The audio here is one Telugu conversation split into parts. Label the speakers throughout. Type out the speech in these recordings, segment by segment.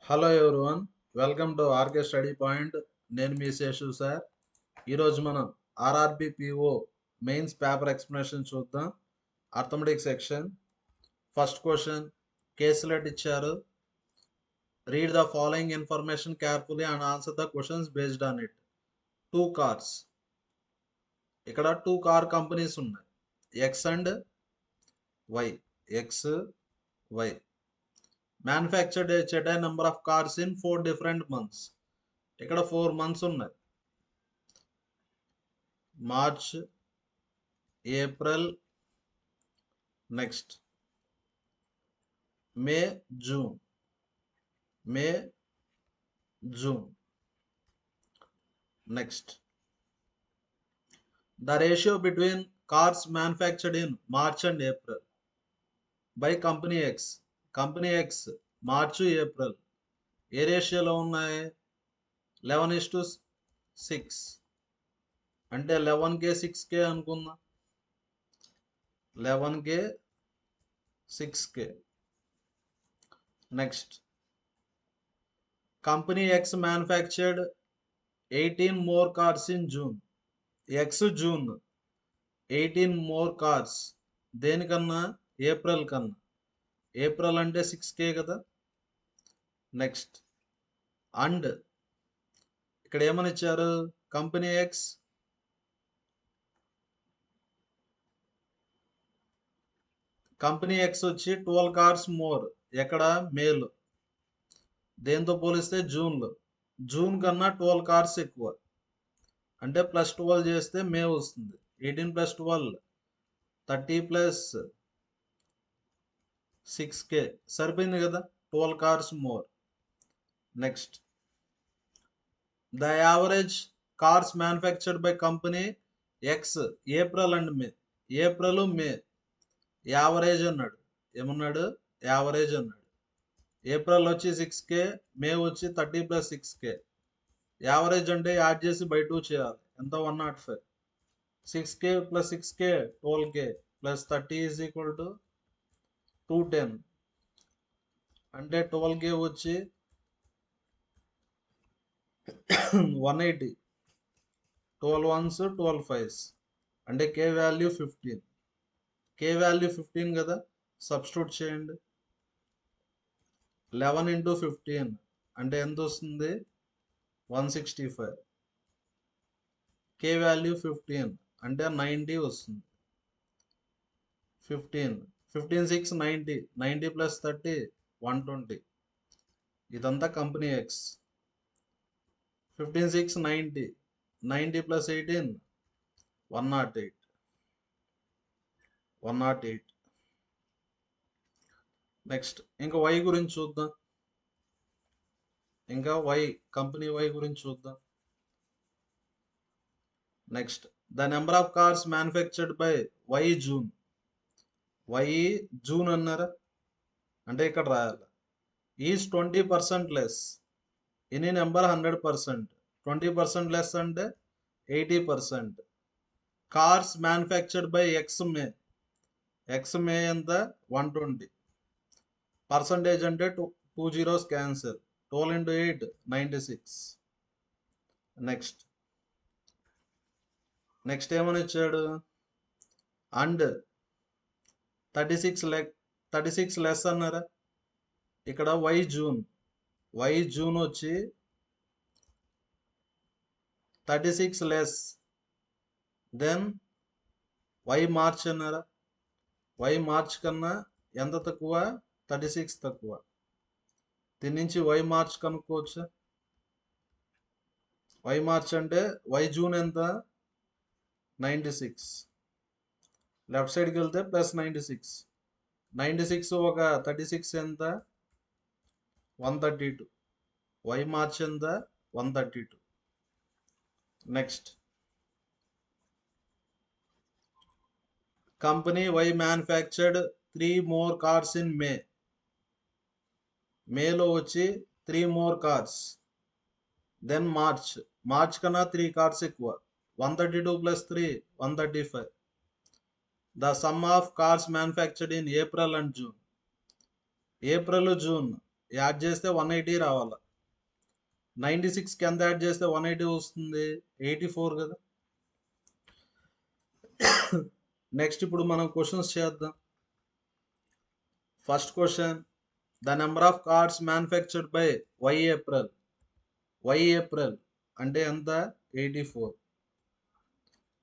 Speaker 1: Hello everyone, welcome to RK study point. నేను మీ శేషు సార్. ఈరోజు మనం RRB PO mains paper explanation చూద్దాం. Arithmetic section. First question, caselet ఇచ్చారు. Read the following information carefully and answer the questions based on it. 2 cars. ఇక్కడ 2 కార్ కంపెనీస్ ఉన్నాయి, X and Y. X, Y. Manufactured a certain number of cars in 4 different months. ఇక్కడ 4 months ఉన్నాయి, March, April, next May, June. May, June. Next, the ratio between cars manufactured in March and April by company X. Company X March, April ఏ రేషియోలో ఉన్నాయి? 11:6. అంటే 11K 6K అనుకుందాం. 11K 6K. Next, company X manufactured 18 more cars in June. X June 18 more cars. దేనికన్నా? ఏప్రిల్ కన్నా. ఏప్రిల్ అంటే 6K కదా. నెక్స్ట్, అండ్ ఇక్కడ ఏమని ఇచ్చారు? కంపెనీ ఎక్స్ వచ్చి 12 కార్స్ మోర్. ఎక్కడ? మేలో. దేంతో పోలిస్తే? జూన్లో. జూన్ కన్నా 12 కార్స్ ఎక్కువ. అంటే +12 చేస్తే మే వస్తుంది. 18 + 12 30 + 6K సరిపోయింది కదా. 12 cars more. Next, the average cars manufactured by company X April and May. April, May average అన్నాడు. ఏమన్నాడు? యావరేజ్ అన్నాడు. ఏప్రిల్ వచ్చి 6K, మే వచ్చి 30 + 6K. యావరేజ్ అంటే యాడ్ చేసి బై 2 చేయాలి. ఎంత? 105. 6K + 6K 12K + 30 = 210. అంటే 12K వచ్చి 180. 12 ones 12 5s. అంటే K వాల్యూ 15. K వాల్యూ 15 కదా. సబ్స్టిట్యూట్ చేయండి. 11 × 15 అంటే ఎంత వస్తుంది? 165. K వాల్యూ 15 అంటే 90 వస్తుంది. 15 6 90. 90 + 30 120. ఇదంతా కంపెనీ ఎక్స్. 15 6 90. 90 + 18 108. 108. నెక్స్ట్, ఇంకా వై గురించి చూద్దాం. ఇంకా వై, కంపెనీ వై గురించి చూద్దాం. Next, the number of cars manufactured by Y June. Y June అన్నారా? అంటే ఇక్కడ రాయాలి. Is 20% less. Any number 100%. 20% less అంటే 80%. Cars manufactured by X May. X May ఎంత? 120. పర్సంటేజ్ అంటే 2 zeros క్యాన్సల్. 12 × 8 96. నెక్స్ట్ ఏమని ఇచ్చాడు? అండ్ 36 లెస్ అన్నారా? ఇక్కడ వై జూన్. వై జూన్ వచ్చి 36 లెస్. దెన్ వై మార్చ్ అన్నారా? వై మార్చ్ కన్నా ఎంత తక్కువ? 36 తక్కువ. దీని నుంచి వై మార్చ్ కనుక్కోవచ్చు. వై మార్చ్ అంటే వై జూన్ ఎంత? 96. లెఫ్ట్ సైడ్కి వెళ్తే +96. 96 ఒక 36 ఎంత? 132. వై మార్చ్ ఎంత? 132. Next, company Y manufactured 3 more cars in May. మేలో వచ్చి 3 more cars. దెన్ మార్చ్ కన్నా 3 కార్స్ ఎక్కువ. 132 + 3 135. The sum of cars manufactured in April and June. April, June add చేస్తే 180 రావాలి. 96కి ఎంత యాడ్ చేస్తే 180 వస్తుంది? 84 కదా. నెక్స్ట్ ఇప్పుడు మనం క్వశ్చన్స్ చేద్దాం. First question, the number of cards manufactured by Y April. Y April అంటే ఎంత? 84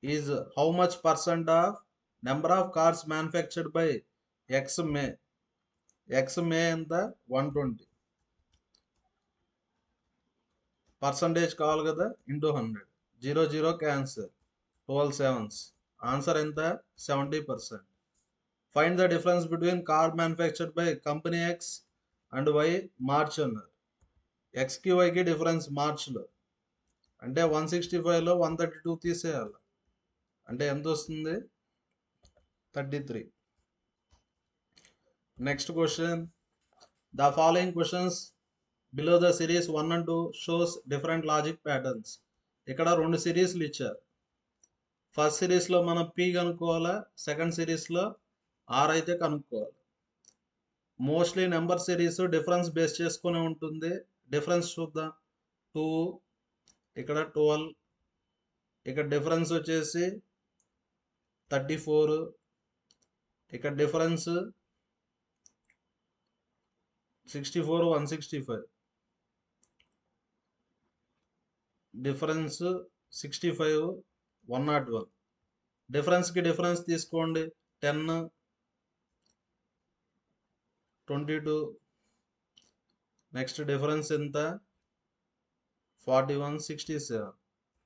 Speaker 1: is how much percent of number of cars manufactured by X May. X May ఎంత? 120. పర్సంటేజ్ కావాలి కదా, ఇంటూ 100. 0 0 cancer, 12 sevens. ఆన్సర్ ఎంత? 70%. Find the difference between car manufactured by company X and Y March అన్నారు. ఎక్స్కి వైకి డిఫరెన్స్ మార్చ్లో అంటే 165లో 132 తీసేయాలి. అంటే ఎంత వస్తుంది? 33. Next question, the following questions below the series 1 and 2 shows different logic patterns. ఇక్కడ 2 సిరీస్లు ఇచ్చారు. ఫస్ట్ సిరీస్లో మనం పి కనుక్కోవాలా, సెకండ్ సిరీస్లో ఆర్ అయితే కనుక్కోవాలి. Mostly number series difference base చేసుకునే ఉంటుంది. డిఫరెన్స్ చూద్దాం. 2, ఇక్కడ 12, ఇక్కడ డిఫరెన్స్ వచ్చేసి 34, ఇక్కడ డిఫరెన్స్ 64 165, డిఫరెన్స్ 65 101. డిఫరెన్స్కి డిఫరెన్స్ తీసుకోండి. 10 22. నెక్స్ట్ డిఫరెన్స్ ఎంత? 41 67.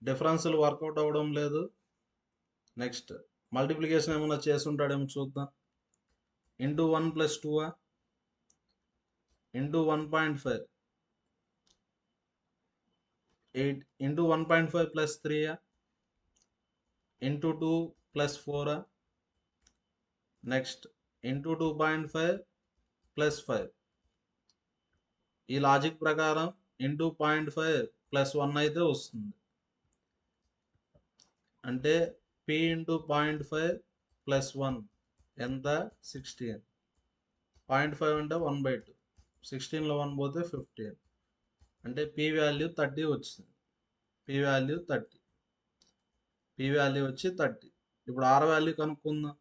Speaker 1: డిఫరెన్స్లు వర్కౌట్ అవ్వడం లేదు. నెక్స్ట్ మల్టిప్లికేషన్ ఏమైనా చేసి ఉంటాడేమో చూద్దాం. Into 1 + 2 into 1.5, 8 into 1.5 + 3 into 2 + 4. Next into 2.5 + 5. ఈ లాజిక్ ప్రకారం ఇంటూ 0.5 + 1 అయితే వస్తుంది. అంటే పి ఇంటూ 0.5 + 1 ఎంత? 16. 0.5 అంటే 1/2. 16లో 1 పోతే 15. అంటే పి వాల్యూ 30 వచ్చింది. P value 30. పి వాల్యూ వచ్చి 30. ఇప్పుడు ఆర్ వాల్యూ కనుక్కుందాం.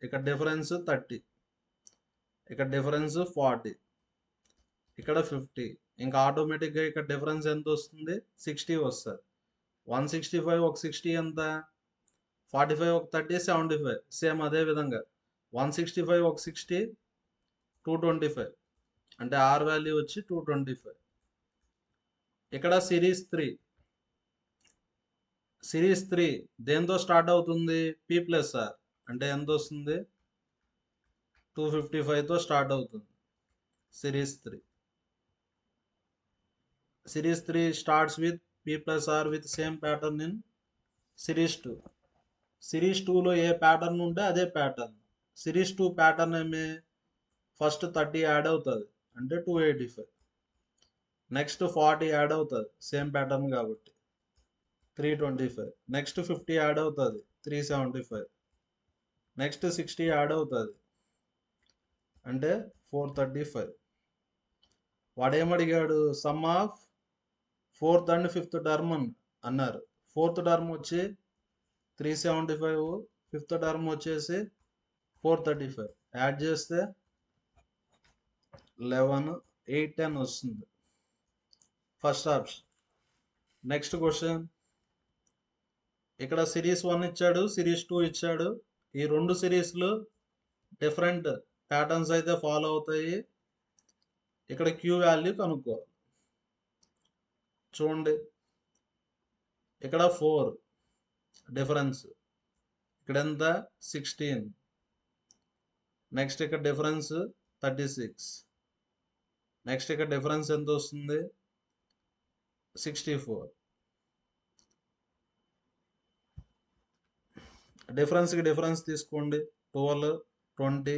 Speaker 1: ఇక్కడ డిఫరెన్స్ 30, ఇక్కడ డిఫరెన్స్ 40, ఇక్కడ 50. ఇంకా ఆటోమేటిక్గా ఇక్కడ డిఫరెన్స్ ఎంత వస్తుంది? 60 వస్తుంది. 165 ఒక 60 ఎంత? 45 ఒక 30 75. సేమ్ అదే విధంగా 165 ఒక 60 225. అంటే ఆర్ వాల్యూ వచ్చి 225. ఇక్కడ సిరీస్ 3 దేంతో స్టార్ట్ అవుతుంది? P plus R. అంటే ఎంత వస్తుంది? 255తో స్టార్ట్ అవుతుంది. Series 3 starts with P plus R with same pattern in series 2. Series 2లో ఏ ప్యాటర్న్ ఉంటే అదే ప్యాటర్న్. సిరీస్ 2 ప్యాటర్న్ ఏమి? ఫస్ట్ 30 యాడ్ అవుతుంది అంటే 285. నెక్స్ట్ 40 యాడ్ అవుతుంది, సేమ్ ప్యాటర్న్ కాబట్టి 325. నెక్స్ట్ 50 యాడ్ అవుతుంది 375. నెక్స్ట్ 60 యాడ్ అవుతుంది అంటే 435. వాడేమడిగాడు? Sum of 4th and 5th term అన్నారు. 4th టర్మ్ వచ్చి 375, 5th టర్మ్ వచ్చేసి 435. యాడ్ చేస్తే 11 8 10 వస్తుంది. First option. నెక్స్ట్ క్వశ్చన్, ఇక్కడ సిరీస్ 1 ఇచ్చాడు, సిరీస్ 2 ఇచ్చాడు. ఈ 2 సిరీస్లు డిఫరెంట్ ప్యాటర్న్స్ అయితే ఫాలో అవుతాయి. ఇక్కడ క్యూ వాల్యూ కనుక్కోవాలి. చూడండి, ఇక్కడ 4 డిఫరెన్స్, ఇక్కడ ఎంత? 16. నెక్స్ట్ ఇక్కడ డిఫరెన్స్ 36. నెక్స్ట్ ఇక్కడ డిఫరెన్స్ ఎంత వస్తుంది? 64. డిఫరెన్స్కి డిఫరెన్స్ తీసుకోండి. 12 20.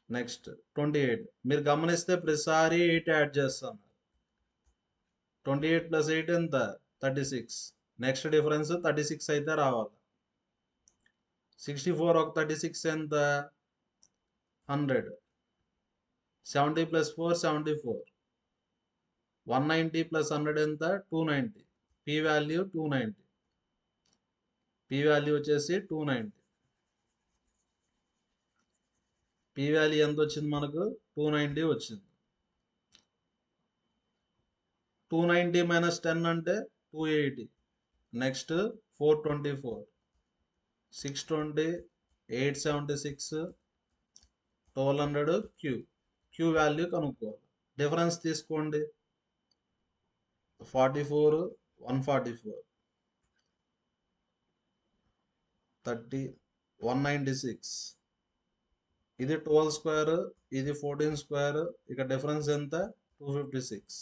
Speaker 1: నెక్స్ట్ 28. మీరు గమనిస్తే ప్రతిసారి 8 యాడ్ చేస్తాం. 28 + 8 ఎంత? 36. నెక్స్ట్ డిఫరెన్స్ 36 అయితే రావాలి. 64 ఒక 36 ఎంత? 100. 70 ప్లస్ 4 74. 190 ప్లస్ 100 ఎంత? 290. P value 290. పి వాల్యూ వచ్చేసి 290. పి వాల్యూ ఎంత వచ్చింది మనకు? 290 వచ్చింది. 290 మైనస్ 10 అంటే 280. నెక్స్ట్ 424, 620, 876, 1200 క్యూ వాల్యూ కనుక్కోవాలి. డిఫరెన్స్ తీసుకోండి. 44, 144, 30, 196. ఇది 12 స్క్వేర్, ఇది 14 స్క్వేర్. ఇక డిఫరెన్స్ ఎంత? 256.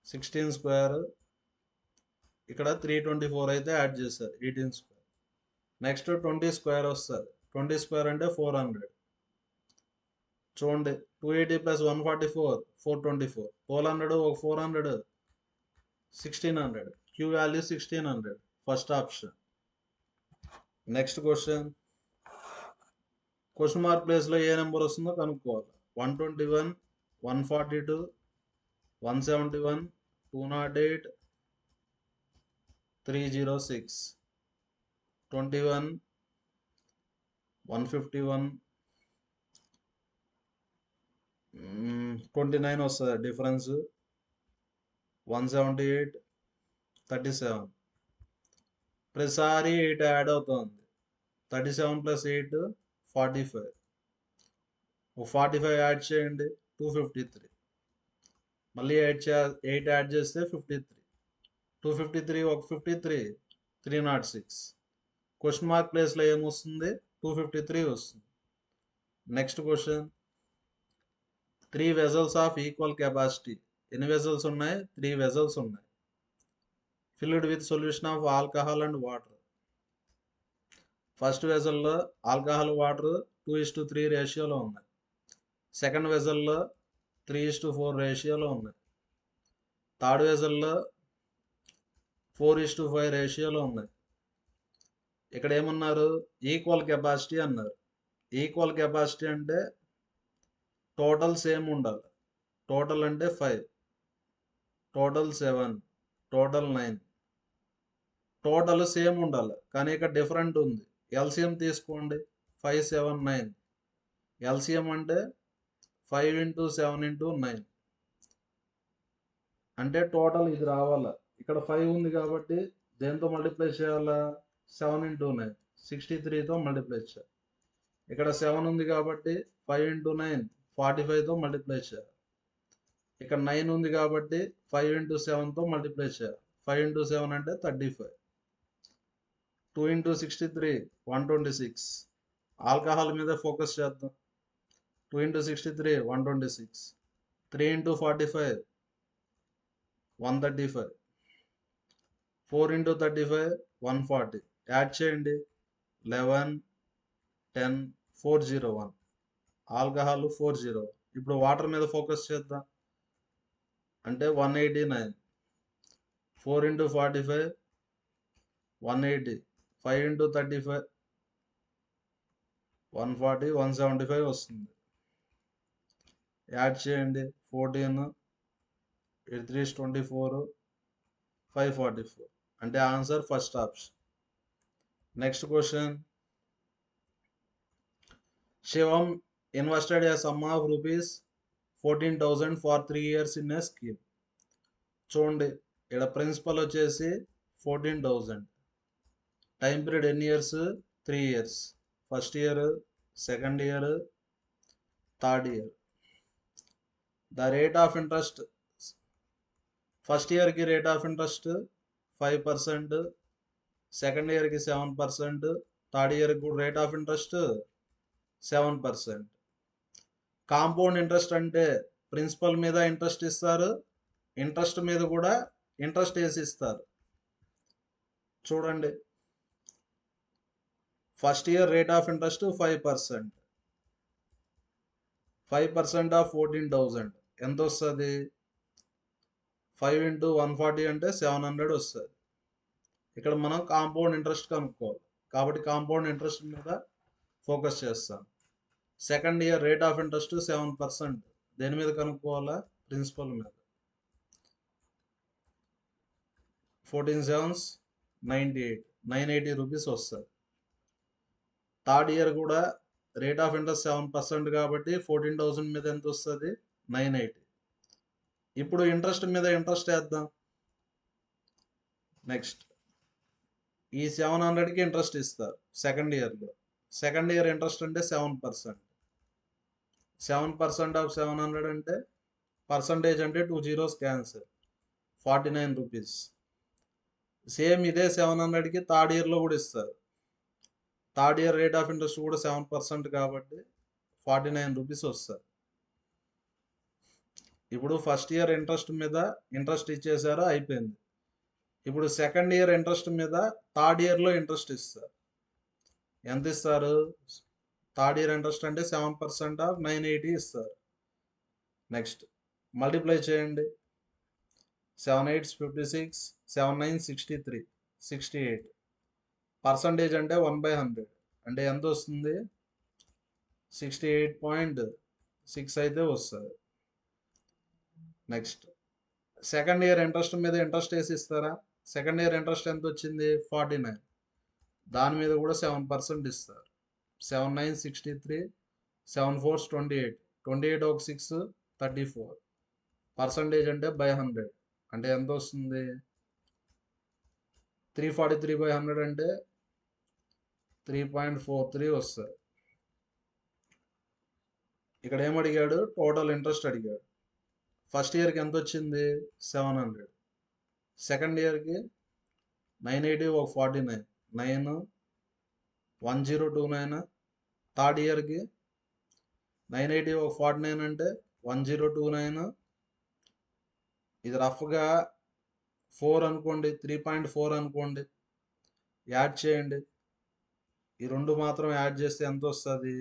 Speaker 1: 16 స్క్వేర్, ఇక్కడ 324 అయితే యాడ్ చేశారు, 18 స్క్వేర్. నెక్స్ట్ 20 స్క్వేర్ వస్తుంది. 20 స్క్వేర్ అంటే 400. చూడండి, 280 ప్లస్ 144, 424. 1200 ఒక 400, 1600. Q value 1600. First option. Next question mark ప్లేస్లో ఏ నెంబర్ వస్తుందో కనుక్కోవాలి. 121, 142, 171, 208, 306, 21, 151, 29 వస్తుంది డిఫరెన్స్. 178, 37. ప్రతిసారి 8 యాడ్ అవుతుంది. 37 ప్లస్ 8 45. 45 యాడ్ చేయండి, 253. మళ్ళీ 8 యాడ్ చేస్తే 53. 253 ఒక 53, 306. క్వశ్చన్ మార్క్ ప్లేస్లో ఏమొస్తుంది? 253 వస్తుంది. Next question, 3 vessels of equal capacity. ఎన్ని వెజల్స్ ఉన్నాయి? 3 వెజల్స్ ఉన్నాయి. Filled with solution of alcohol and water. First వెజల్లో ఆల్కహాల్ వాటర్ 2:3 రేషియోలో ఉన్నాయి. సెకండ్ వెజల్లో 3:4 రేషియోలో ఉన్నాయి. థర్డ్ వెజల్లో 4:5 రేషియోలో ఉన్నాయి. ఇక్కడ ఏమన్నారు? ఈక్వల్ కెపాసిటీ అన్నారు. ఈక్వల్ కెపాసిటీ అంటే టోటల్ సేమ్ ఉండాలి. టోటల్ అంటే 5, టోటల్ 7, టోటల్ 9. టోటల్ సేమ్ ఉండాలి, కానీ ఇక్కడ డిఫరెంట్ ఉంది. ఎల్సిఎం తీసుకోండి. 5, 7, 9. ఎల్సిఎం అంటే 5 × 7 × 9. అంటే టోటల్ ఇది రావాలా. ఇక్కడ 5 ఉంది కాబట్టి దేంతో మల్టిప్లై చేయాలా? 7 × 9, 63తో మల్టిప్లై చేయాలి. ఇక్కడ 7 ఉంది కాబట్టి 5 × 9, 45తో మల్టిప్లై చేయాలి. ఇక్కడ 9 ఉంది కాబట్టి 5 × 7తో మల్టిప్లై చేయాలి. 5 × 7 అంటే 35. 2 × 63, 126. ఆల్కహాల్ మీద ఫోకస్ చేద్దాం. 2 × 63, 126. 3 × 45, 135. 4 × 35, 140. యాడ్ చేయండి. 11, 10, 401. ఆల్కహాల్ 401. ఇప్పుడు వాటర్ మీద ఫోకస్ చేద్దాం. అంటే 189. 4 × 45, 180. 5 × 35, 140, 175 వస్తుంది. యాడ్ చేయండి. 14, 8 3 24, 544. అంటే answer first option. Next question, Shivam invested A some of rupees 14,000 for 3 years in a scheme. చూడండి, ఇక్కడ ప్రిన్సిపల్ వచ్చేసి 14,000. టైం పీరియడ్ ఎన్ని years? 3 years. First year, second year, third year. The rate of interest, first ఇయర్కి రేట్ ఆఫ్ ఇంట్రెస్ట్ 5%, సెకండ్ ఇయర్కి 7%, థర్డ్ ఇయర్కి కూడా rate of interest 7%. Compound interest అంటే ప్రిన్సిపల్ మీద ఇంట్రెస్ట్ ఇస్తారు, ఇంట్రెస్ట్ మీద కూడా ఇంట్రెస్ట్ వేసి ఇస్తారు. చూడండి, first year rate of interest 5%. 5% of 14,000 ఎంత వస్తుంది? 5 × 140 అంటే 700 వస్తుంది. ఇక్కడ మనం కాంపౌండ్ ఇంట్రెస్ట్ కనుక్కోవాలి కాబట్టి కాంపౌండ్ ఇంట్రెస్ట్ మీద ఫోకస్ చేస్తాం. Second year rate of interest 7%. దేని మీద కనుక్కోవాలా? ప్రిన్సిపల్ మీద. 14 7s 98, 980 రూపీస్ వస్తుంది. థర్డ్ ఇయర్ కూడా రేట్ ఆఫ్ ఇంట్రెస్ట్ 7% కాబట్టి 14,000 మీద ఎంత వస్తుంది? 980. ఇప్పుడు ఇంట్రెస్ట్ మీద ఇంట్రెస్ట్ వేద్దాం. నెక్స్ట్ ఈ 700కి ఇంట్రెస్ట్ ఇస్తారు సెకండ్ ఇయర్లో. సెకండ్ ఇయర్ ఇంట్రెస్ట్ అంటే 7%. 7% ఆఫ్ 700 అంటే పర్సంటేజ్ అంటే 2 zeros క్యాన్సిల్, 49 రూపీస్. సేమ్ ఇదే 700కి థర్డ్ ఇయర్లో కూడా ఇస్తారు. Third year rate of interest కూడా 7% కాబట్టి 49 రూపీస్ వస్తుంది. ఇప్పుడు ఫస్ట్ ఇయర్ ఇంట్రెస్ట్ మీద ఇంట్రెస్ట్ ఇచ్చేసారు, అయిపోయింది. ఇప్పుడు సెకండ్ ఇయర్ ఇంట్రెస్ట్ మీద థర్డ్ ఇయర్లో ఇంట్రెస్ట్ ఇస్తారు. ఎంత ఇస్తారు? థర్డ్ ఇయర్ ఇంట్రెస్ట్ అంటే 7% ఆఫ్ 980 ఇస్తారు. నెక్స్ట్ మల్టిప్లై చేయండి. 7 8s 56, 7 9s 63, 68. పర్సంటేజ్ అంటే 1/100 అంటే ఎంత వస్తుంది? 68.6 అయితే వస్తుంది. నెక్స్ట్ సెకండ్ ఇయర్ ఇంట్రెస్ట్ మీద ఇంట్రెస్ట్ వేసి ఇస్తారా? సెకండ్ ఇయర్ ఇంట్రెస్ట్ ఎంత వచ్చింది? 49. దాని మీద కూడా 7% ఇస్తారు. 7 9 63, 7 4s 28, 28 ఒక 6 34. పర్సంటేజ్ అంటే 100 అంటే ఎంత వస్తుంది? 343/100 అంటే 3.43 వస్తుంది. ఇక్కడ ఏమడిగాడు? టోటల్ ఇంట్రెస్ట్ అడిగాడు. ఫస్ట్ ఇయర్కి ఎంత వచ్చింది? 700. సెకండ్ ఇయర్కి 980 ఒక 49, 9 1029. థర్డ్ ఇయర్కి 980 ఒక 49 అంటే 1029. ఇది రఫ్గా 4 అనుకోండి, 3.4 అనుకోండి. యాడ్ చేయండి. ఈ రెండు మాత్రం యాడ్ చేస్తే ఎంత వస్తుంది?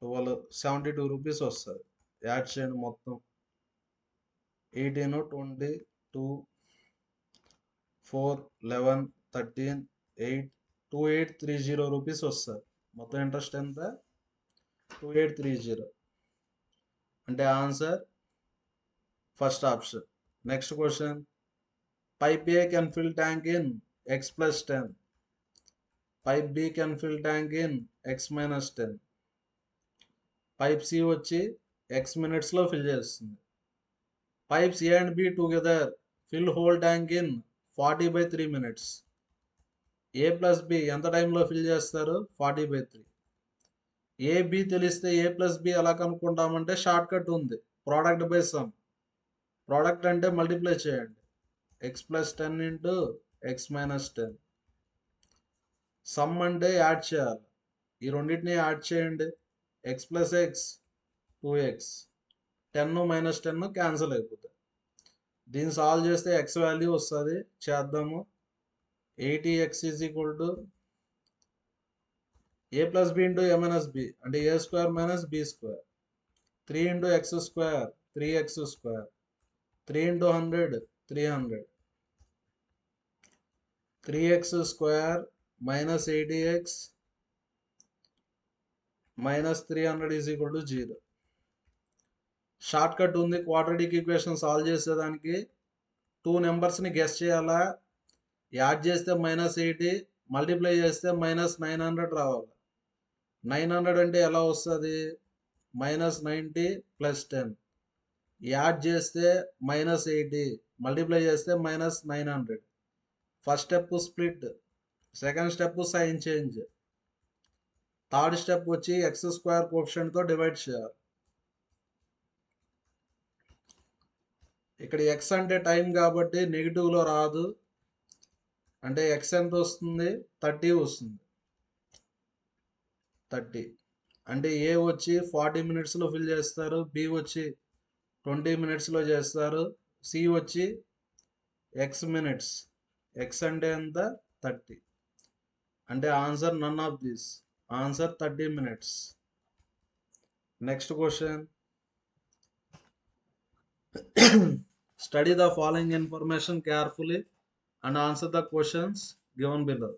Speaker 1: 72 రూపీస్ వస్తుంది. యాడ్ చేయండి మొత్తం. 18 20 2 4 11 13 8 2830 రూపీస్ వస్తుంది. మొత్తం ఇంట్రెస్ట్ ఎంత? 2830. అంటే answer first option. Next question. Pipe A can fill tank in x plus 10. Pipe B can fill tank in x minus 10. Pipe C వచ్చి x మినిట్స్లో ఫిల్ చేస్తుంది. Pipes A and B together fill whole tank in 40/3 minutes. A plus B ఎంత టైంలో ఫిల్ చేస్తారు? 40/3. ఏ బి తెలిస్తే ఏ ప్లస్ బి ఎలా కనుక్కుంటామంటే షార్ట్ కట్ ఉంది, ప్రోడక్ట్ బై సమ్. ప్రోడక్ట్ అంటే మల్టిప్లై చేయండి. x plus 10 into x minus 10. Some అంటే యాడ్ చేయాలి. ఈ రెండింటిని యాడ్ చేయండి. x plus x 2x, 10 minus 10 cancel అయిపోతుంది. దీన్ని సాల్వ్ చేస్తే x వాల్యూ వస్తుంది. చేద్దాము. 80x is equal to a plus B into a minus B అంటే a square minus B square. 3 into X square 3x square. 3 into 100 300. 3x square minus 80x minus 300 is equal to 0. Shortcut ఉంది. క్వాడ్రాటిక్ ఈక్వేషన్ సాల్వ్ చేసేదానికి 2 నెంబర్స్ని గెస్ చేయాలా? యాడ్ చేస్తే -80, మల్టిప్లై చేస్తే -900 రావాలి. 900 అంటే ఎలా వస్తుంది? -90 + 10. యాడ్ చేస్తే -80, మల్టిప్లై చేస్తే -900. First step split, second step sign change, third step వచ్చి x స్క్వేర్ కోఎఫిషియంట్తో డివైడ్ చేయాలి. ఇక్కడ x అంటే టైం కాబట్టి నెగిటివ్లో రాదు. అంటే x ఎంత వస్తుంది? 30 వస్తుంది. 30 అంటే ఏ వచ్చి 40 మినిట్స్లో ఫిల్ చేస్తారు, బి వచ్చి 20 మినిట్స్లో చేస్తారు, సి వచ్చి x మినిట్స్. x అంటే ఎంత? 30. అంటే answer none of this. Answer 30 minutes. Next question. Study the following information carefully and answer the questions given below.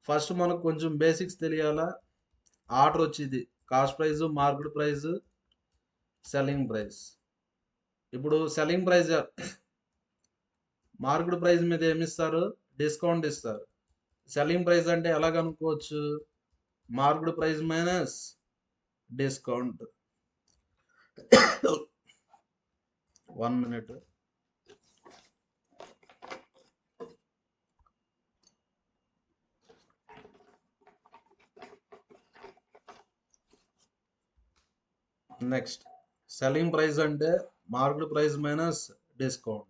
Speaker 1: First మనకు కొంచెం బేసిక్స్ తెలియాలా? ఆర్డర్ వచ్చింది cost price, market price, selling price. ఇప్పుడు సెల్లింగ్ ప్రైస్ మార్కెట్ ప్రైస్ మీద ఏమిస్తారు? డిస్కౌంట్ ఇస్తారు. సెల్లింగ్ ప్రైస్ అంటే ఎలా కనుక్కోవచ్చు? Market price minus discount. 1 minute. Next selling price అంటే మార్కెట్ ప్రైస్ మైనస్ డిస్కౌంట్.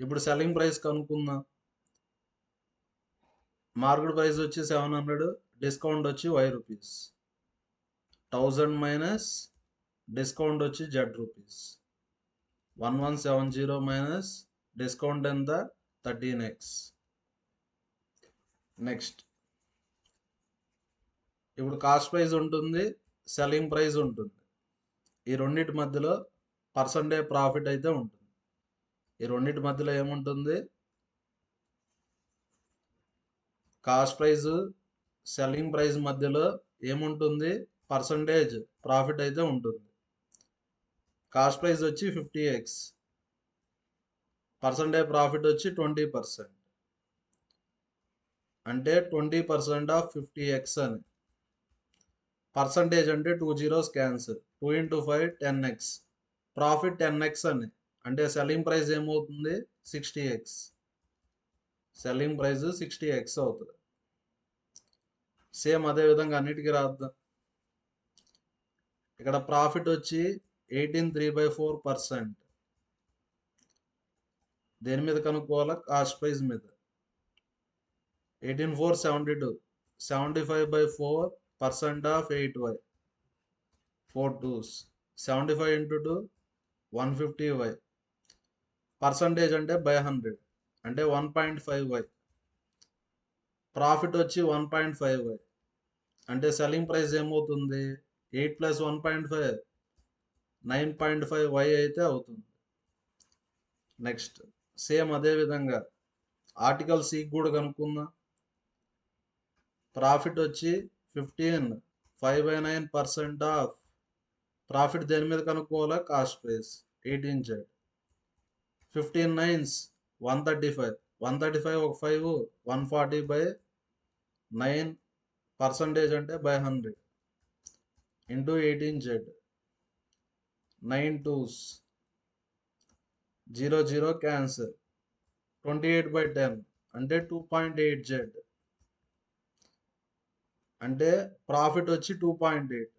Speaker 1: ఇప్పుడు సెల్లింగ్ ప్రైస్ కనుక్కుందాం. మార్కెట్ ప్రైస్ వచ్చి 700, డిస్కౌంట్ వచ్చి Y రూపీస్. 1000 మైనస్ డిస్కౌంట్ వచ్చి Z రూపీస్. 1170 మైనస్ డిస్కౌంట్ ఎంత? 13x. నెక్స్ట్ ఇప్పుడు కాస్ట్ ప్రైస్ ఉంటుంది, సెల్లింగ్ ప్రైస్ ఉంటుంది. ఈ రెండింటి మధ్యలో పర్సంటేజ్ ప్రాఫిట్ అయితే ఉంటుంది. ఈ రెండింటి మధ్యలో ఏముంటుంది? కాస్ట్ ప్రైస్ సెల్లింగ్ ప్రైస్ మధ్యలో ఏముంటుంది? పర్సంటేజ్ ప్రాఫిట్ అయితే ఉంటుంది. కాస్ట్ ప్రైస్ వచ్చి 50x, పర్సంటేజ్ ప్రాఫిట్ వచ్చి 20%. అంటే 20% ఆఫ్ 50x అని. పర్సంటేజ్ అంటే 2 zeros cancel. 2 into 5 10x. Profit 10x అని. అంటే సెల్లింగ్ ప్రైస్ ఏమవుతుంది? 60x. సెల్లింగ్ ప్రైస్ 60x అవుతుంది. సేమ్ అదే విధంగా అన్నిటికీ రాద్దాం. ఇక్కడ ప్రాఫిట్ వచ్చి 18.3/4%. దేని మీద కనుక్కోవాలా? కాస్ట్ ప్రైస్ మీద. 18,472. 75/4% of 8y. 4 2s. 75 into 2 150y. Percentage అంటే బై 100 అంటే 1.5y. ప్రాఫిట్ వచ్చి 1.5y. అంటే సెల్లింగ్ ప్రైస్ ఏమవుతుంది? 8 + 1.5 9.5y అయితే అవుతుంది. నెక్స్ట్ సేమ్ అదే విధంగా ఆర్టికల్ సి కూడా కనుక్కుందాం. ప్రాఫిట్ వచ్చి 15 5/9% ఆఫ్. ప్రాఫిట్ దేని మీద కనుక్కోవాలా? Cost price. 18Z. 15 9s 135. 135 ఒక 5 140/9. పర్సంటేజ్ అంటే by 100 into 18Z. 9 2s 0 0 cancel. 28/10 అంటే 2.8Z. అంటే ప్రాఫిట్ వచ్చి 2.8.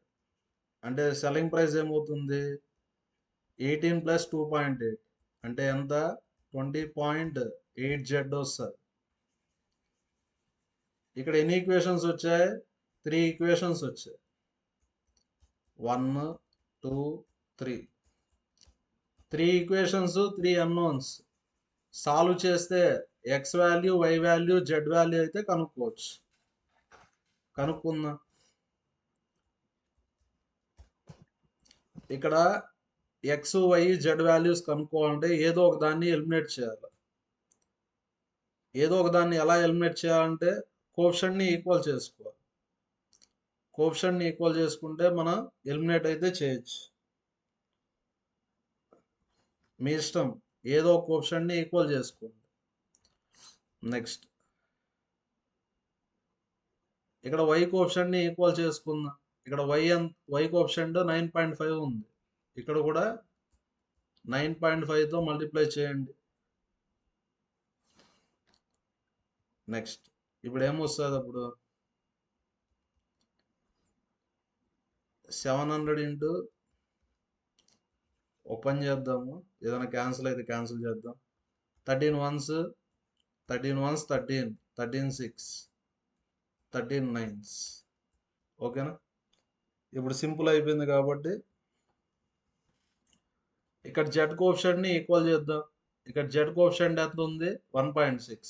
Speaker 1: అంటే సెల్లింగ్ ప్రైస్ ఏమవుతుంది? 18 + 2.8 అంటే ఎంత? 20.8Z వస్తుంది. ఇక్కడ ఎన్ని ఈక్వేషన్స్ వచ్చాయి? 3 ఈక్వేషన్స్ వచ్చాయి. 1 2 3. 3 ఈక్వేషన్స్, 3 అన్నోన్స్. సాల్వ్ చేస్తే x value, y value, z value అయితే కనుక్కోవచ్చు. కనుక్కుందాం. ఇక్కడ ఎక్స్, వై, జెడ్ వాల్యూస్ కనుక్కోవాలంటే ఏదో ఒక దాన్ని ఎలిమినేట్ చేయాలి. ఏదో ఒక దాన్ని ఎలా ఎలిమినేట్ చేయాలంటే కోఎఫిషియంట్ని ఈక్వల్ చేసుకోవాలి. కోఎఫిషియంట్ని ఈక్వల్ చేసుకుంటే మనం ఎలిమినేట్ అయితే చేయొచ్చు. మీ ఇష్టం, ఏదో ఒక కోఎఫిషియంట్ని ఈక్వల్ చేసుకోండి. నెక్స్ట్ ఇక్కడ వై కోఎఫిషియంట్ని ఈక్వల్ చేసుకుందాం. ఇక్కడ వై కోఎఫిషియంట్ 9.5 ఉంది. ఇక్కడ కూడా 9.5తో మల్టిప్లై చేయండి. నెక్స్ట్ ఇప్పుడు ఏమొస్తుంది? అప్పుడు 700 ఇంటూ ఓపెన్ చేద్దాము. ఏదైనా క్యాన్సిల్ అయితే క్యాన్సిల్ చేద్దాం. 13 1s 13 1s 13 13 6 13 9s. ఓకేనా? ఇప్పుడు సింపుల్ అయిపోయింది కాబట్టి ఇక్కడ జెడ్ కోఎఫిషియంట్ని ఈక్వల్ చేద్దాం. ఇక్కడ జెడ్ కోఎఫిషియంట్ ఎంత ఉంది? 1.6.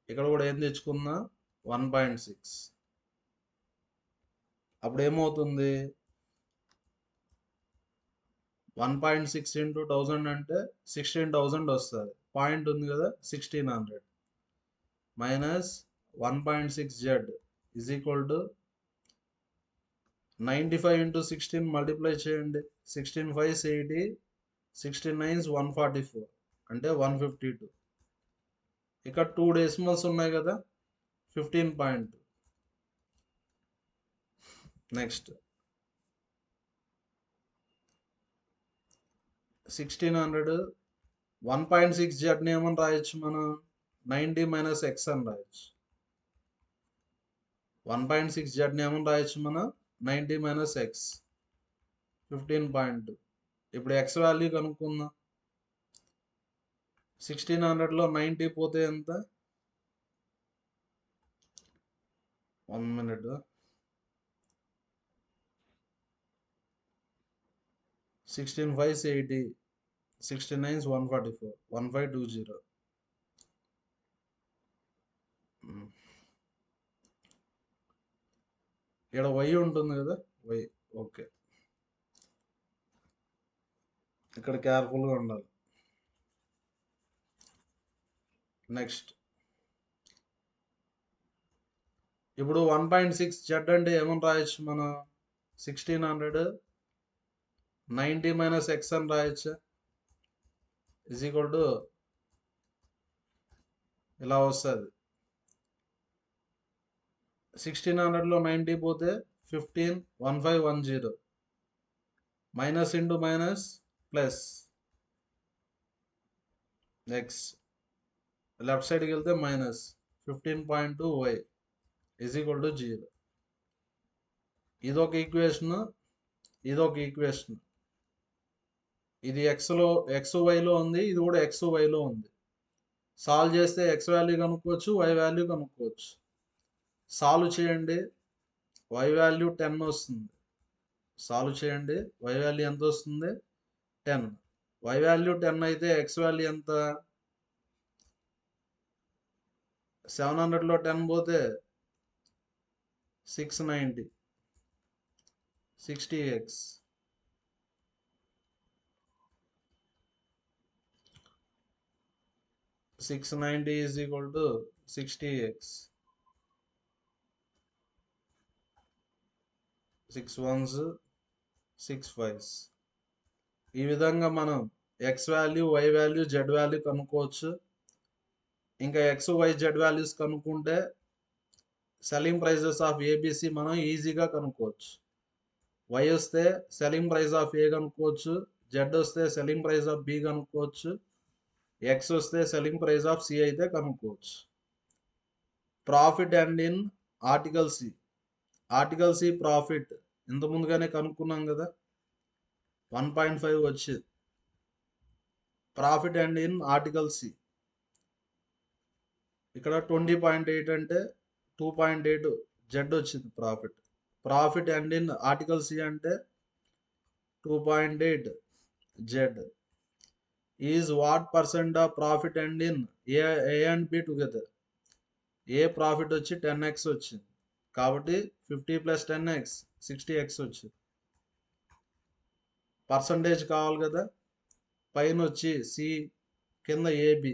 Speaker 1: ఇక్కడ కూడా ఏం తెచ్చుకుందాం? 1.6. అప్పుడు ఏమవుతుంది? 1.6 into 1000 అంటే 16,000 వస్తుంది. పాయింట్ ఉంది కదా, 1600 minus 1.6Z is equal to 95 into 16 multiply చేయండి. 16 5 80, 16 9 144 అంటే 152. ఇక్కడ 2 డెసిమల్స్ ఉన్నాయి కదా, 15 పాయింట్. నెక్స్ట్ 1600 1.6 జెడ్ని ఏమని రాయొచ్చు మనం, 90 మైనస్ ఎక్స్ అని రాయొచ్చు. 1.6 జెడ్ని ఏమని రాయొచ్చు మనం, 90 మైనస్ ఎక్స్ 15 పాయింట్. ఇప్పుడు ఎక్స్ వాల్యూ కనుక్కుందాం. 1600లో 90 పోతే ఎంత, 1 minute. 16 5 80, 16 9 144, 1520. ఇక్కడ వై ఉంటుంది కదా, వై. ఓకే, ఇక్కడ కేర్ఫుల్గా ఉండాలి. నెక్స్ట్ ఇప్పుడు 1.6 జెడ్ అంటే ఏమని రాయొచ్చు మనం, 1600 90 మైనస్ ఎక్స్ అని రాయొచ్చు. ఇజ్ ఈక్వల్ టు ఇలా వస్తుంది. 1600లో 90 పోతే 15 1510, minus into minus plus X, left సైడ్కి వెళ్తే minus 15.2 why is equal to 0. ఇదొక ఈక్వేషన్, ఇదొక ఈక్వేషన్. ఇది ఎక్స్లో ఎక్స్ వైలో ఉంది, ఇది కూడా ఎక్స్ వైలో ఉంది. సాల్వ్ చేస్తే ఎక్స్ వాల్యూ కనుక్కోవచ్చు, వై వాల్యూ కనుక్కోవచ్చు. సాల్వ్ చేయండి, వై వాల్యూ 10 వస్తుంది. సాల్వ్ చేయండి, వై వాల్యూ ఎంత వస్తుంది, 10. వై వాల్యూ 10 అయితే ఎక్స్ వాల్యూ ఎంత, 700లో 10 పోతే 690, 60x. $690 is equal to 60x. 6 1s 6 5s. ఈ విధంగా మనం x value, y value, z value కనుక్కోవచ్చు. ఇంకా ఎక్స్ వై జెడ్ వాల్యూస్ కనుక్కుంటే సెల్లింగ్ ప్రైజెస్ ఆఫ్ ఏబిసి మనం ఈజీగా కనుక్కోవచ్చు. వై వస్తే సెల్లింగ్ ప్రైస్ ఆఫ్ ఏ కనుక్కోవచ్చు, జెడ్ వస్తే సెల్లింగ్ ప్రైస్ ఆఫ్ బి కనుక్కోవచ్చు, ఎక్స్ వస్తే సెల్లింగ్ ప్రైస్ ఆఫ్ సి అయితే కనుక్కోవచ్చు. Profit and in article C. Article C profit ఇంత ముందుగానే కనుక్కున్నాం కదా, 1.5 వచ్చేది. Profit and in article C ఇక్కడ 20.8 అంటే 2.8 జెడ్ వచ్చింది profit. Profit and in article C అంటే 2.8 Z. Is what percent of profit and in a and B together. A profit వచ్చి 10x వచ్చింది కాబట్టి 50 + 10x 60x వచ్చింది. పర్సంటేజ్ కావాలి కదా, పైన వచ్చి సి, కింద AB.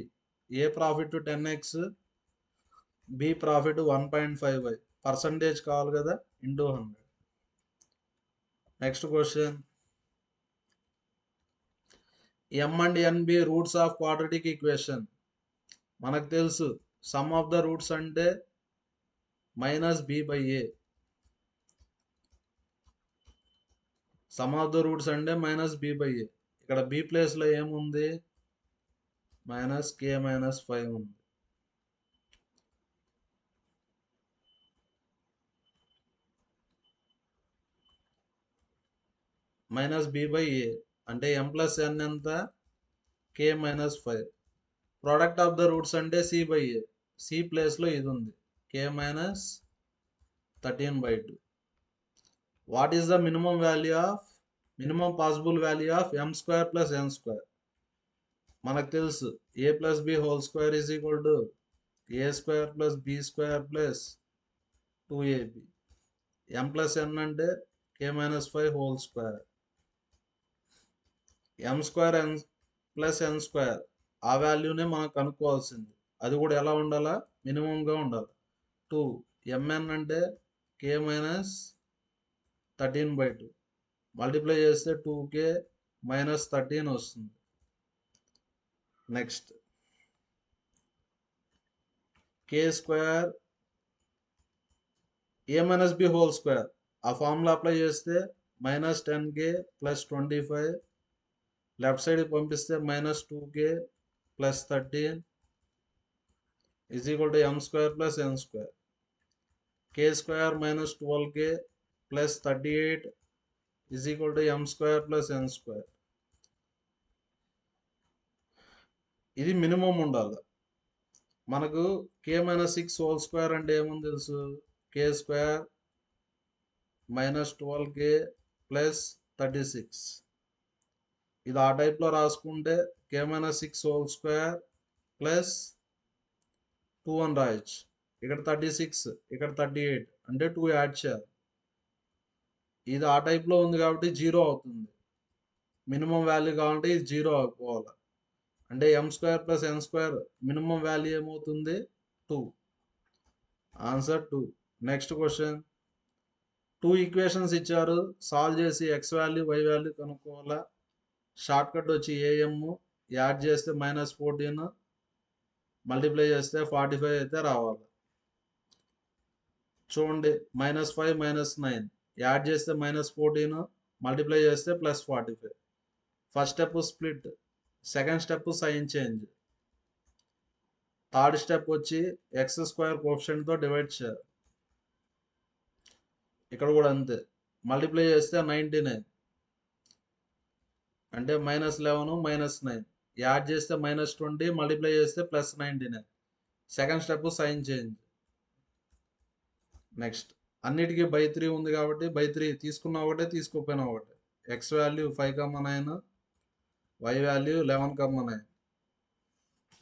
Speaker 1: A profit 10x, B profit 1.5y. Percentage కావాలి కదా, into 100. Next question, M and n be roots of quadratic equation. మనకు తెలుసు సమ్ ఆఫ్ ద రూట్స్ అంటే -b/a. Some of the roots అంటే -b/a. ఇక్కడ బి ప్లేస్లో ఏముంది, -k-5 ఉంది. -b/a అంటే m+n ఎంత, k-5. Product of the roots అంటే c/a. సి ప్లేస్లో ఇది ఉంది, k-13/2. What is the minimum possible value of m² + n². మనకు తెలుసు a + b whole square is equal to a² + b² + 2ab. m+n అంటే k-5 whole square. m² + n² ఆ వాల్యూనే మనం కనుక్కోవాల్సింది. అది కూడా ఎలా ఉండాలా, మినిమంగా ఉండాలి. 2 mn అంటే k-13 13/2 మల్టిప్లై చేస్తే 2k మైనస్ 13 వస్తుంది. Next k square a minus b whole square ఆ ఫార్ములా అప్లై చేస్తే మైనస్ 10k ప్లస్ 25 లెఫ్ట్ సైడ్కి పంపిస్తే minus 2k plus 13 is equal to m square plus n square. k square minus 12k plus 38 is equal to m square plus n square. ఇది మినిమం ఉండాలి. మనకు k మైనస్ 6 హోల్ స్క్వేర్ అంటే ఏముంది తెలుసు, k square minus 12k plus 36. ఇది ఆ టైప్లో రాసుకుంటే k minus 6 whole square plus 2 అని రాయొచ్చు. ఇక్కడ 36 ఇక్కడ 38 అంటే 2 యాడ్ చేయాలి. ఇది ఆ టైప్లో ఉంది కాబట్టి 0 అవుతుంది. మినిమం వాల్యూ కావాలంటే ఇది 0 అయిపోవాలి. అంటే m square plus n square minimum value ఏమవుతుంది 2. ఆన్సర్ 2. నెక్స్ట్ క్వశ్చన్ 2 ఈక్వేషన్స్ ఇచ్చారు, సాల్వ్ చేసి x వాల్యూ y వాల్యూ కనుక్కోవాలా. షార్ట్ కట్ వచ్చి am యాడ్ చేస్తే మైనస్ 14 మల్టిప్లై చేస్తే 45 అయితే రావాలి. చూడండి -5 -9 యాడ్ చేస్తే -14 మల్టిప్లై చేస్తే +45. First step split, second step sign change, third step వచ్చి x² కోఎఫిషియంట్తో డివైడ్ చేయాలి. ఇక్కడ కూడా అంతే, మల్టిప్లై చేస్తే 99 అంటే -11 -9 యాడ్ చేస్తే -20 మల్టిప్లై చేస్తే +99. Second step sign change. Next అన్నిటికీ బై 3 ఉంది కాబట్టి బై 3 తీసుకున్నా ఒకటే తీసుకోకపోయినా ఒకటే. x value 5,9 y value 11,9.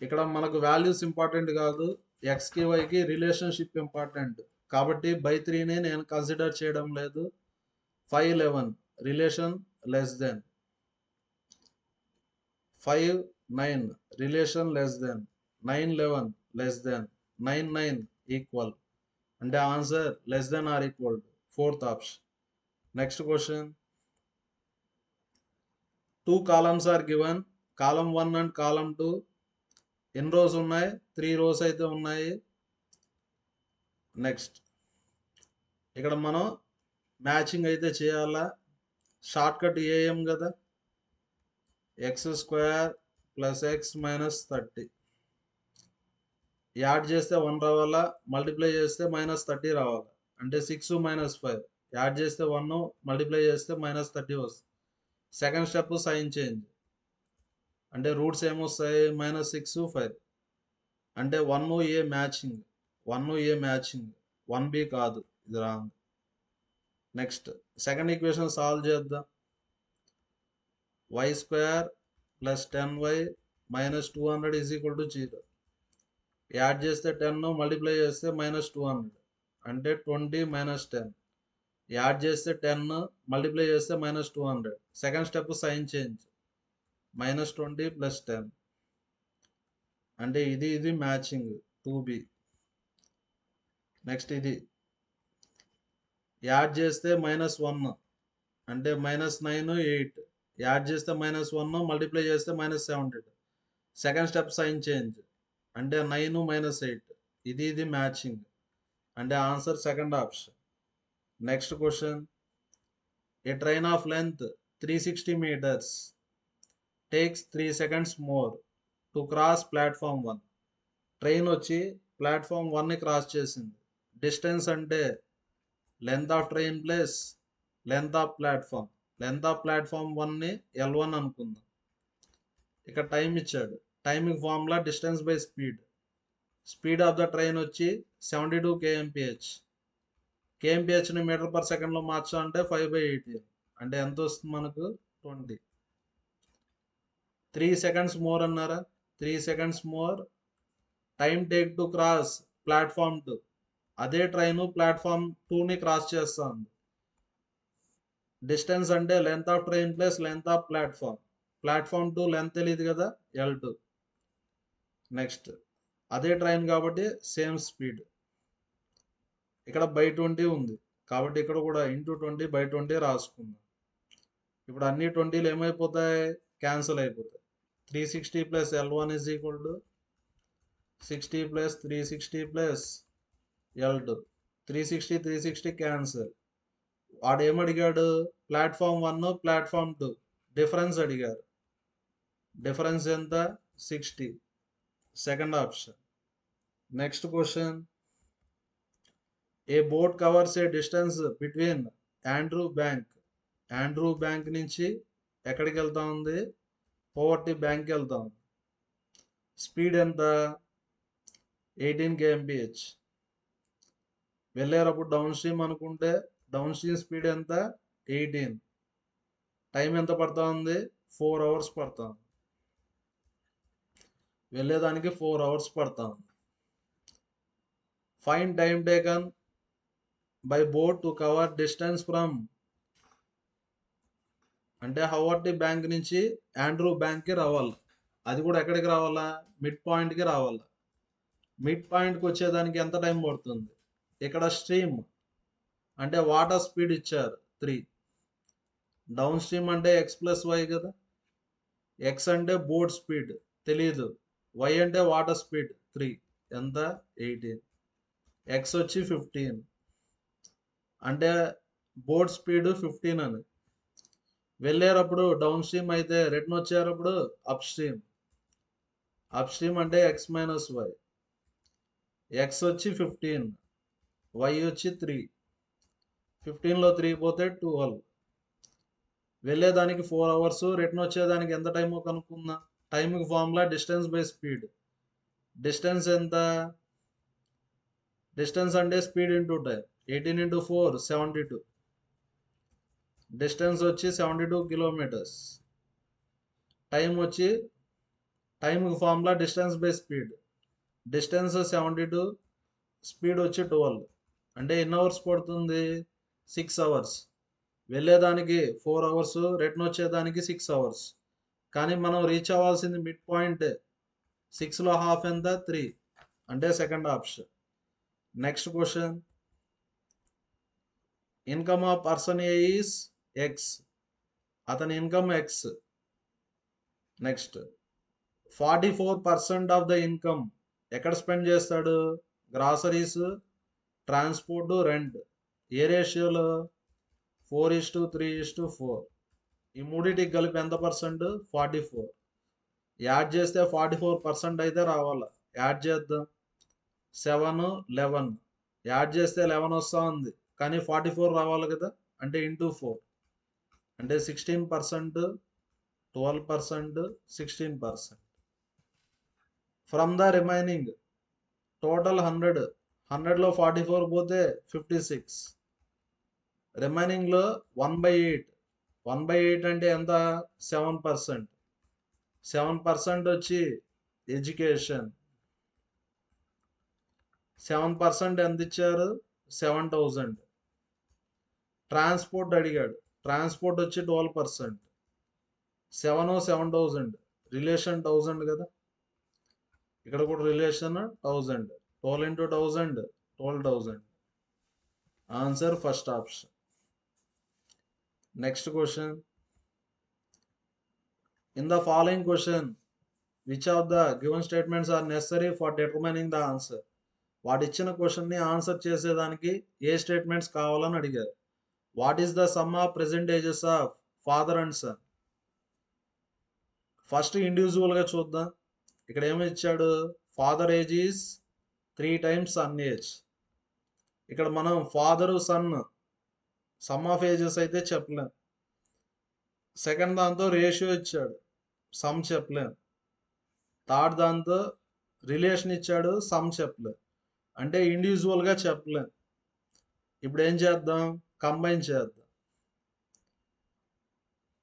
Speaker 1: ఇక్కడ మనకు వాల్యూస్ ఇంపార్టెంట్ కాదు, ఎక్స్కి వైకి రిలేషన్షిప్ ఇంపార్టెంట్ కాబట్టి బై 3ని నేను కన్సిడర్ చేయడం లేదు. 511 relation less than, 5 9 relation less than, 911 less than, 99 equal. అంటే answer less than or equal to fourth option. Next question 2 columns are given, column 1 and column 2 ఎన్ని రోస్ ఉన్నాయి, 3 రోస్ అయితే ఉన్నాయి. నెక్స్ట్ ఇక్కడ మనం మ్యాచింగ్ అయితే చేయాలా. షార్ట్ కట్ am కదా, x² plus x minus 30 add చేస్తే 1 రావాలా, మల్టిప్లై చేస్తే -30 రావాలి. అంటే 6 - 5 యాడ్ చేస్తే 1 మల్టిప్లై చేస్తే -30 వస్తుంది. సెకండ్ స్టెప్ సైన్ చేంజ్, అంటే రూట్స్ ఏమొస్తాయి -6 5 అంటే 1a matching, 1a matching 1b కాదు, ఇది wrong. Next second equation solve చేద్దాం. y² plus 10y minus 200 is equal to 0 add చేస్తే 10 మల్టిప్లై చేస్తే -200 అంటే 20 - 10 యాడ్ చేస్తే 10 మల్టిప్లై చేస్తే -200. Second step sign change, -20 plus 10 అంటే ఇది మ్యాచింగ్ 2b. నెక్స్ట్ ఇది యాడ్ చేస్తే -1 అంటే -9 8 యాడ్ చేస్తే -1 మల్టిప్లై చేస్తే -70. సెకండ్ స్టెప్ సైన్ చేంజ్ అంటే 9 - 8 ఇది మ్యాచింగ్. అంటే answer second option. Next question A train of length 360 meters takes 3 seconds more to cross platform 1. Train వచ్చి ప్లాట్ఫామ్ 1ని క్రాస్ చేసింది. డిస్టెన్స్ అంటే length of train plus length of platform. Length of platform 1ని L1 అనుకుందాం. ఇక్కడ టైం ఇచ్చాడు, timing formula distance by speed. Speed of the train వచ్చి 72 kmph. kmpHని మీటర్/సెకండ్లో మార్చాలంటే 5/18 అంటే ఎంత వస్తుంది మనకు 20. 3 seconds మోర్ అన్నారా, 3 seconds more time take to cross platform 2. అదే ట్రైన్ ప్లాట్ఫామ్ 2ని క్రాస్ చేస్తుంది. డిస్టెన్స్ అంటే length of train plus length of platform. Platform 2 length తెలియదు కదా, L2. నెక్స్ట్ అదే ట్రైన్ కాబట్టి సేమ్ స్పీడ్. ఇక్కడ బై 20 ఉంది కాబట్టి ఇక్కడ కూడా ఇంటూ 20/20 రాసుకుందాం. ఇప్పుడు అన్ని 20లు ఏమైపోతాయి, క్యాన్సిల్ అయిపోతాయి. 360 plus L1 is equal to 60 plus 360 plus L2. 360 cancel. వాడు ఏమడిగాడు, ప్లాట్ఫామ్ 1 ప్లాట్ఫామ్ 2 డిఫరెన్స్ అడిగారు. డిఫరెన్స్ ఎంత, 60. Second option. Next question, a boat covers a distance between Andrew bank నుంచి ఎక్కడికి వెళ్తా ఉంది, పోవర్టీ బ్యాంక్కి వెళ్తా ఉంది. స్పీడ్ ఎంత, 18 kmph. వెళ్ళేటప్పుడు డౌన్ స్ట్రీమ్ అనుకుంటే డౌన్ స్ట్రీమ్ స్పీడ్ ఎంత, 18. టైం ఎంత పడతా ఉంది, 4 hours పడతా ఉంది. వెళ్ళేదానికి 4 hours పడతా ఉంది. Fine time taken by boat to cover distance from, అంటే హవర్టీ బ్యాంక్ నుంచి ఆండ్రూ బ్యాంక్కి రావాలి. అది కూడా ఎక్కడికి రావాలా, మిడ్ పాయింట్కి రావాలా. మిడ్ పాయింట్కి వచ్చేదానికి ఎంత టైం పడుతుంది, ఇక్కడ స్ట్రీమ్ అంటే వాటర్ స్పీడ్ ఇచ్చారు 3. డౌన్ స్ట్రీమ్ అంటే x+y కదా. x అంటే బోట్ స్పీడ్ తెలీదు, y అంటే వాటర్ స్పీడ్ 3. ఎంత, 18. x వచ్చి 15 అంటే బోట్ స్పీడ్ 15 అని. వెళ్ళేటప్పుడు డౌన్ స్ట్రీమ్ అయితే రిటర్న్ వచ్చేటప్పుడు అప్ స్ట్రీమ్ అంటే x-y. x వచ్చి 15, y వచ్చి 3. 15లో 3 పోతే 12. వెళ్ళేదానికి 4 hours, రిటర్న్ వచ్చేదానికి ఎంత టైమో కనుక్కుందాం. టైంకి formula distance by speed. Distance ఎంత, డిస్టెన్స్ అంటే స్పీడ్ ఇంటూ టైం. 18 × 4 72. డిస్టెన్స్ వచ్చి 72 kilometers. టైం వచ్చి, టైంకి formula distance by speed. Distance 72, speed వచ్చి 12. అంటే ఎన్ని అవర్స్ పడుతుంది, 6 hours. వెళ్ళేదానికి 4 hours, రిటర్న్ వచ్చేదానికి 6 hours. కానీ మనం రీచ్ అవ్వాల్సింది మిడ్ పాయింట్. 6లో హాఫ్ ఎంత, 3. అంటే second option. Next question, income of person A is X. అతని income X. Next, 44% of the income ఎక్కడ స్పెండ్ చేస్తాడు, గ్రాసరీస్, ట్రాన్స్పోర్ట్, రెంట్. ఏ రేషియోలో, 4:3:4. ఈ మూడింటికి కలిపి ఎంత పర్సెంట్, 44. యాడ్ చేస్తే 44% అయితే రావాలా. యాడ్ చేద్దాం. 7, 11. యాడ్ చేస్తే 11 వస్తూ ఉంది, కానీ 44 రావాలి కదా. అంటే ఇంటూ 4 అంటే 16%, 12%, 16%. From the remaining total 100. 100లో 44 పోతే 56. రిమైనింగ్లో 1/8. 1/8 అంటే ఎంత, 7%. 7% వచ్చి ఎడ్యుకేషన్. 7% ఎంత ఇచ్చారు, 7,000. ట్రాన్స్పోర్ట్ అడిగాడు, ట్రాన్స్పోర్ట్ వచ్చి 12%. 7, 7,000. రిలేషన్ 1000 కదా. ఇక్కడ కూడా relation 1000. 12 × 1000, 12,000. Answer first option. Next question, in the following question which of the given statements are necessary for determining the answer. వాడు ఇచ్చిన క్వశ్చన్ని ఆన్సర్ చేసేదానికి ఏ స్టేట్మెంట్స్ కావాలని అడిగారు. What is the sum of present ages of father and son. First ఇండివిజువల్గా చూద్దాం. ఇక్కడ ఏమి ఇచ్చాడు, father age is 3 times son age. ఇక్కడ మనం father son sum of ages అయితే చెప్పలేం. సెకండ్ దాంతో రేషియో ఇచ్చాడు, సమ్ చెప్పలేం. థర్డ్ దాంతో రిలేషన్ ఇచ్చాడు, సమ్ చెప్పలేం. అంటే ఇండివిజువల్గా చెప్పలేం. ఇప్పుడు ఏం చేద్దాం, కంబైన్ చేద్దాం.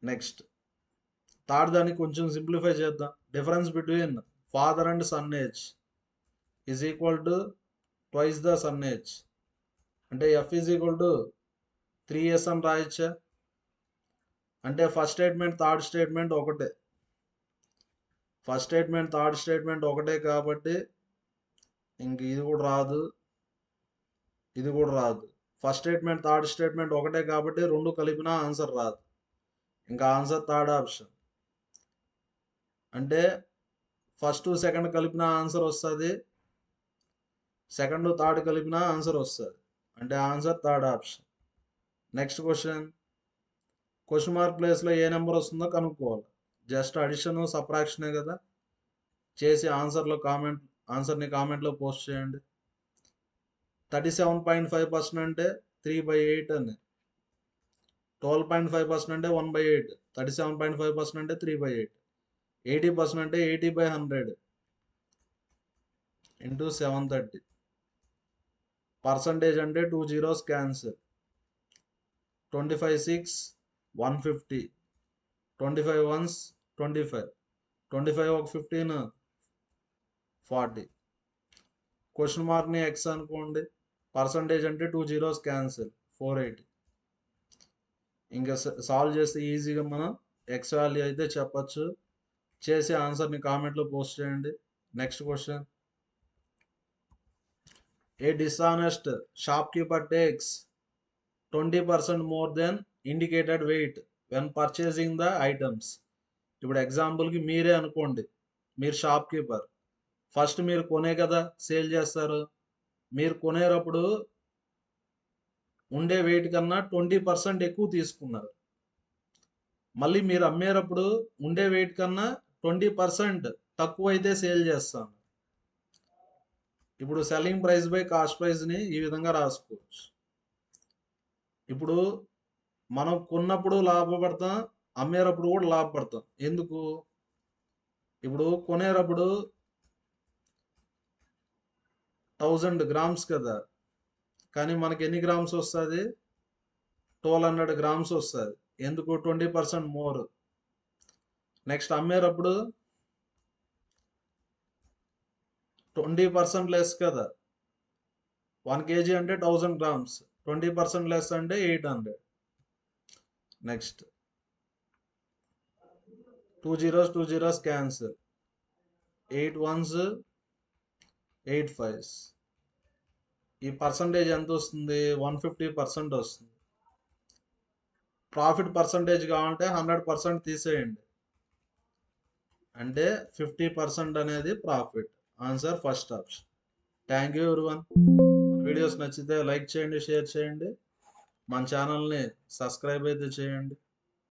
Speaker 1: నెక్స్ట్ థర్డ్ దాన్ని కొంచెం సింప్లిఫై చేద్దాం. Difference between father and sun age is equal to twice the sun age. అంటే F is equal to 3s అని రాయొచ్చా. అంటే ఫస్ట్ స్టేట్మెంట్ థర్డ్ స్టేట్మెంట్ ఒకటే. ఫస్ట్ స్టేట్మెంట్ థర్డ్ స్టేట్మెంట్ ఒకటే కాబట్టి ఇంక ఇది కూడా రాదు, ఇది కూడా రాదు. ఫస్ట్ స్టేట్మెంట్ థర్డ్ స్టేట్మెంట్ ఒకటే కాబట్టి రెండు కలిపినా ఆన్సర్ రాదు. ఇంకా ఆన్సర్ థర్డ్ ఆప్షన్. అంటే ఫస్ట్ సెకండ్ కలిపిన ఆన్సర్ వస్తుంది, సెకండ్ థర్డ్ కలిపిన ఆన్సర్ వస్తుంది. అంటే answer third option. Next question mark ప్లేస్లో ఏ నెంబర్ వస్తుందో కనుక్కోవాలి. జస్ట్ అడిషన్ సబ్ట్రాక్షనే కదా. చేసి ఆన్సర్ని కామెంట్లో పోస్ట్ చేయండి. 37.5% అంటే 3/8 అని. 12.5% అంటే 1/8. 37.5% అంటే 3/8. 80% అంటే 80/100 ఇంటూ 730. పర్సంటేజ్ అంటే 2 zeros క్యాన్సిల్. 25 6 150. 25 ones 25. 25 ఒక 15 40. క్వశ్చన్ మార్క్ని ఎక్స్ అనుకోండి. పర్సంటేజ్ అంటే 2 zeros క్యాన్సిల్ 480. ఇంకా సాల్వ్ చేస్తే ఈజీగా మనం ఎక్స్ వాల్యూ అయితే చెప్పచ్చు. చేసి ఆన్సర్ని కామెంట్లో పోస్ట్ చేయండి. Next question. A dishonest shopkeeper takes 20% more than indicated weight when purchasing the items. ఇప్పుడు ఎగ్జాంపుల్కి మీరే అనుకోండి, మీరు షాప్ కీపర్. ఫస్ట్ మీరు కొనే కదా సేల్ చేస్తారు. మీరు కొనేటప్పుడు ఉండే వెయిట్ కన్నా 20% ఎక్కువ తీసుకున్నారు. మళ్ళీ మీరు అమ్మేటప్పుడు ఉండే వెయిట్ కన్నా 20% తక్కువ అయితే సేల్ చేస్తాను. ఇప్పుడు సెల్లింగ్ ప్రైస్ బై కాస్ట్ ప్రైస్ని ఈ విధంగా రాసుకోవచ్చు. ఇప్పుడు మనం కొన్నప్పుడు లాభపడతాం, అమ్మేటప్పుడు కూడా లాభపడతాం. ఎందుకు? ఇప్పుడు కొనేటప్పుడు 1000 grams కదా, కానీ మనకి ఎన్ని గ్రామ్స్ వస్తుంది? 1200 grams వస్తుంది. ఎందుకు? 20% మోర్. నెక్స్ట్ అమ్మేటప్పుడు 20% లెస్ కదా. 1 kg అంటే 1000 grams, 20% లెస్ అంటే 800. Next 2 zeros cancel. 8 ones 8 5s. ఈ పర్సంటేజ్ ఎంత వస్తుంది? 150% వస్తుంది. ప్రాఫిట్ పర్సంటేజ్ కావాలంటే 100% తీసేయండి, అంటే 50% అనేది profit. Answer first option. Thank you everyone. Videos నచ్చితే లైక్ చేయండి, షేర్ చేయండి, మన ఛానల్ని సబ్స్క్రైబ్ అయితే చేయండి.